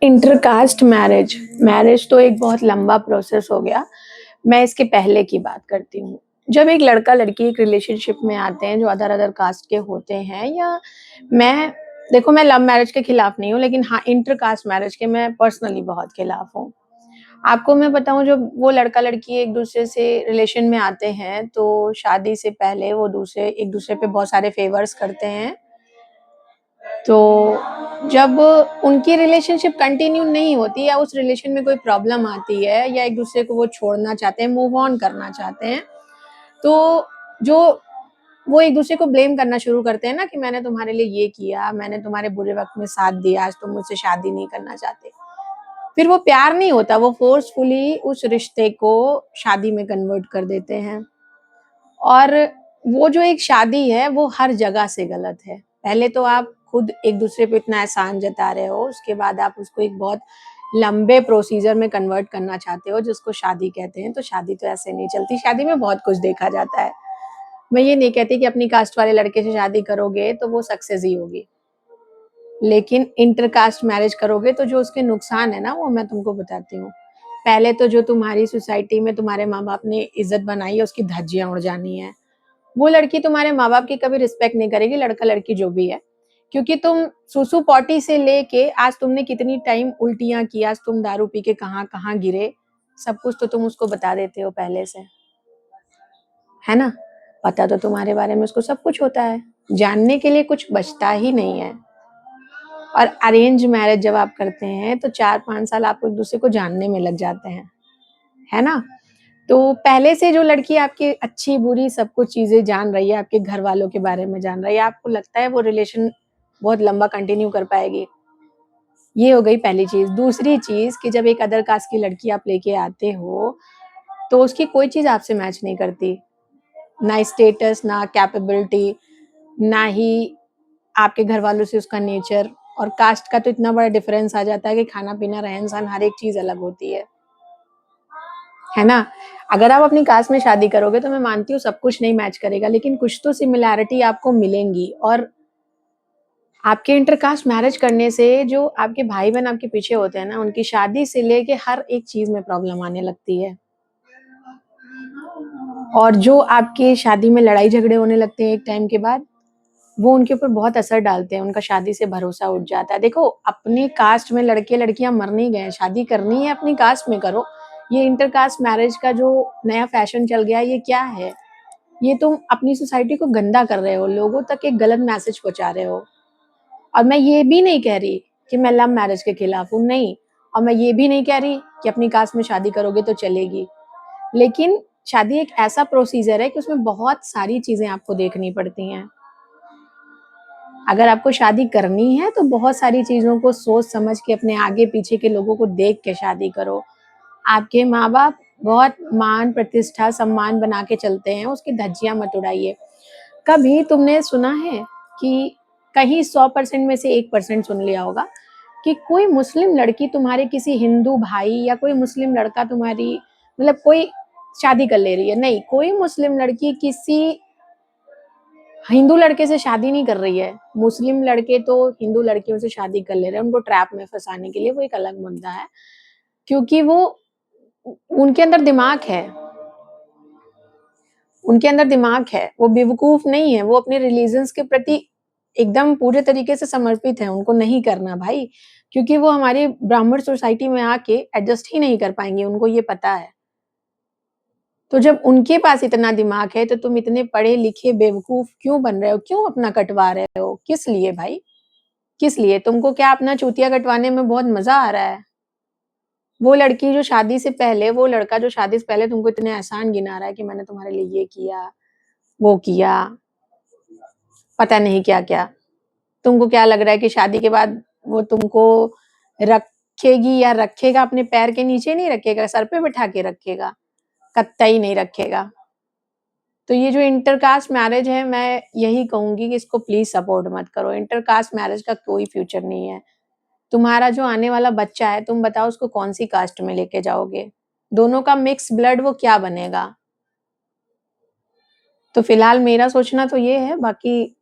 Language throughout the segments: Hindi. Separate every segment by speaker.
Speaker 1: इंटरकास्ट मैरिज मैरिज तो एक बहुत लंबा प्रोसेस हो गया। मैं इसके पहले की बात करती हूँ। जब एक लड़का लड़की एक रिलेशनशिप में आते हैं जो अदर अदर कास्ट के होते हैं, या मैं देखो, मैं लव मैरिज के खिलाफ नहीं हूँ, लेकिन हाँ, इंटरकास्ट मैरिज के मैं पर्सनली बहुत खिलाफ हूँ। आपको मैं बताऊँ, जब वो लड़का लड़की एक दूसरे से रिलेशन में आते हैं तो शादी से पहले वो दूसरे एक दूसरे पे बहुत सारे फेवर्स करते हैं। तो जब उनकी रिलेशनशिप कंटिन्यू नहीं होती या उस रिलेशन में कोई प्रॉब्लम आती है या एक दूसरे को वो छोड़ना चाहते हैं, मूव ऑन करना चाहते हैं, तो जो वो एक दूसरे को ब्लेम करना शुरू करते हैं ना कि मैंने तुम्हारे लिए ये किया, मैंने तुम्हारे बुरे वक्त में साथ दिया, आज तुम मुझसे शादी नहीं करना चाहते। फिर वो प्यार नहीं होता, वो फोर्सफुली उस रिश्ते को शादी में कन्वर्ट कर देते हैं। और वो जो एक शादी है वो हर जगह से गलत है। पहले तो आप खुद एक दूसरे पे इतना एहसान जता रहे हो, उसके बाद आप उसको एक बहुत लंबे प्रोसीजर में कन्वर्ट करना चाहते हो जिसको शादी कहते हैं। तो शादी तो ऐसे नहीं चलती, शादी में बहुत कुछ देखा जाता है। मैं ये नहीं कहती कि अपनी कास्ट वाले लड़के से शादी करोगे तो वो सक्सेस ही होगी, लेकिन इंटरकास्ट मैरिज करोगे तो जो उसके नुकसान है ना, वो मैं तुमको बताती हूँ। पहले तो जो तुम्हारी सोसाइटी में तुम्हारे माँ बाप ने इज्जत बनाई है उसकी धज्जियां उड़ जानी है। वो लड़की तुम्हारे माँ बाप की कभी रिस्पेक्ट नहीं करेगी, लड़का लड़की जो भी है, क्योंकि तुम सुसु पॉटी से लेके आज तुमने कितनी टाइम उल्टियां की, आज तुम दारू पी के कहाँ कहाँ गिरे, सब कुछ तो तुम उसको बता देते हो पहले से, है ना। पता तो तुम्हारे बारे में उसको सब कुछ होता है, जानने के लिए कुछ बचता ही नहीं है। और अरेंज मैरिज जब आप करते हैं तो 4-5 साल आपको एक दूसरे को जानने में लग जाते हैं, है ना। तो पहले से जो लड़की आपकी अच्छी बुरी सब कुछ चीजें जान रही है, आपके घर वालों के बारे में जान रही है, आपको लगता है वो रिलेशन बहुत लंबा कंटिन्यू कर पाएगी। ये हो गई पहली चीज। दूसरी चीज कि जब एक अदर कास्ट की लड़की आप लेके आते हो तो उसकी कोई चीज आपसे मैच नहीं करती, ना स्टेटस, ना कैपेबिलिटी, ना ही आपके घर वालों से उसका नेचर। और कास्ट का तो इतना बड़ा डिफरेंस आ जाता है कि खाना पीना रहन सहन हर एक चीज अलग होती है ना। अगर आप अपनी कास्ट में शादी करोगे तो मैं मानती हूँ सब कुछ नहीं मैच करेगा, लेकिन कुछ तो सिमिलैरिटी आपको मिलेंगी। और आपके इंटरकास्ट मैरिज करने से जो आपके भाई बहन आपके पीछे होते हैं ना, उनकी शादी से लेके हर एक चीज में प्रॉब्लम आने लगती है। और जो आपके शादी में लड़ाई झगड़े होने लगते हैं एक टाइम के बाद, वो उनके ऊपर बहुत असर डालते हैं, उनका शादी से भरोसा उठ जाता है। देखो, अपनी कास्ट में लड़के लड़कियां मर नहीं गए, शादी करनी है अपनी कास्ट में करो। ये इंटरकास्ट मैरिज का जो नया फैशन चल गया है, ये क्या है? ये तुम अपनी सोसाइटी को गंदा कर रहे हो, लोगों तक एक गलत मैसेज पहुंचा रहे हो। और मैं ये भी नहीं कह रही कि मैं लव मैरिज के खिलाफ हूँ, नहीं। और मैं ये भी नहीं कह रही कि अपनी कास्ट में शादी करोगे तो चलेगी, लेकिन शादी एक ऐसा प्रोसीजर है कि उसमें बहुत सारी चीजें आपको देखनी पड़ती हैं। अगर आपको शादी करनी है तो बहुत सारी चीजों को सोच समझ के, अपने आगे पीछे के लोगों को देख के शादी करो। आपके माँ बाप बहुत मान प्रतिष्ठा सम्मान बना के चलते हैं, उसकी धज्जियां मत उड़ाइए। कभी तुमने सुना है कि कहीं 100% में से 1% सुन लिया होगा कि कोई मुस्लिम लड़की तुम्हारे किसी हिंदू भाई या कोई मुस्लिम लड़का तुम्हारी, मतलब कोई शादी कर ले रही है? नहीं, कोई मुस्लिम लड़की किसी हिंदू लड़के से शादी नहीं कर रही है। मुस्लिम लड़के तो हिंदू लड़कियों से शादी कर ले रहे हैं उनको ट्रैप में फंसाने के लिए, वो एक अलग मुद्दा है। क्योंकि वो उनके अंदर दिमाग है, उनके अंदर दिमाग है, वो बेवकूफ नहीं है, वो अपने रिलीजन्स के प्रति एकदम पूरे तरीके से समर्पित है। उनको नहीं करना भाई, क्योंकि वो हमारी ब्राह्मण सोसाइटी में आके एडजस्ट ही नहीं कर पाएंगे, उनको ये पता है। तो जब उनके पास इतना दिमाग है तो तुम इतने पढ़े लिखे बेवकूफ क्यों बन रहे हो? क्यों अपना कटवा रहे हो? किस लिए भाई? किस लिए? तुमको क्या अपना चूतिया कटवाने में बहुत मजा आ रहा है? वो लड़की जो शादी से पहले, वो लड़का जो शादी से पहले तुमको इतने एहसान गिना रहा है कि मैंने तुम्हारे लिए ये किया, वो किया, पता नहीं क्या क्या। तुमको क्या लग रहा है कि शादी के बाद वो तुमको रखेगी या रखेगा? अपने पैर के नीचे नहीं रखेगा, सर पे बिठा के रखेगा, कतई नहीं रखेगा। तो ये जो इंटरकास्ट मैरिज है, मैं यही कहूंगी कि इसको प्लीज सपोर्ट मत करो। इंटरकास्ट मैरिज का कोई फ्यूचर नहीं है। तुम्हारा जो आने वाला बच्चा है, तुम बताओ उसको कौन सी कास्ट में लेके जाओगे? दोनों का मिक्स ब्लड, वो क्या बनेगा? तो फिलहाल मेरा सोचना तो ये है, बाकी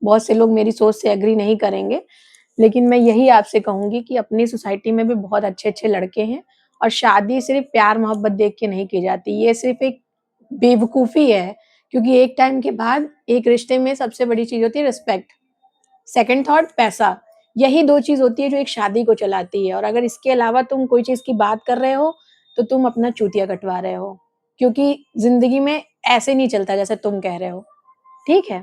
Speaker 1: बहुत से लोग मेरी सोच से एग्री नहीं करेंगे, लेकिन मैं यही आपसे कहूँगी कि अपनी सोसाइटी में भी बहुत अच्छे-अच्छे लड़के हैं और शादी सिर्फ़ प्यार-मोहब्बत देख के नहीं की जाती। ये सिर्फ़ एक बेवकूफ़ी है, क्योंकि एक टाइम के बाद एक रिश्ते में सबसे बड़ी चीज़ होती है रिस्पेक्ट, सेकंड थॉट पैसा। यही 2 चीज़ होती है जो एक शादी को चलाती है और अगर इसके अलावा तुम कोई चीज़ की बात कर रहे हो, तो तुम अपना चूतिया कटवा रहे हो, क्योंकि ज़िंदगी में ऐसे नहीं चलता जैसे तुम कह रहे हो। ठीक है?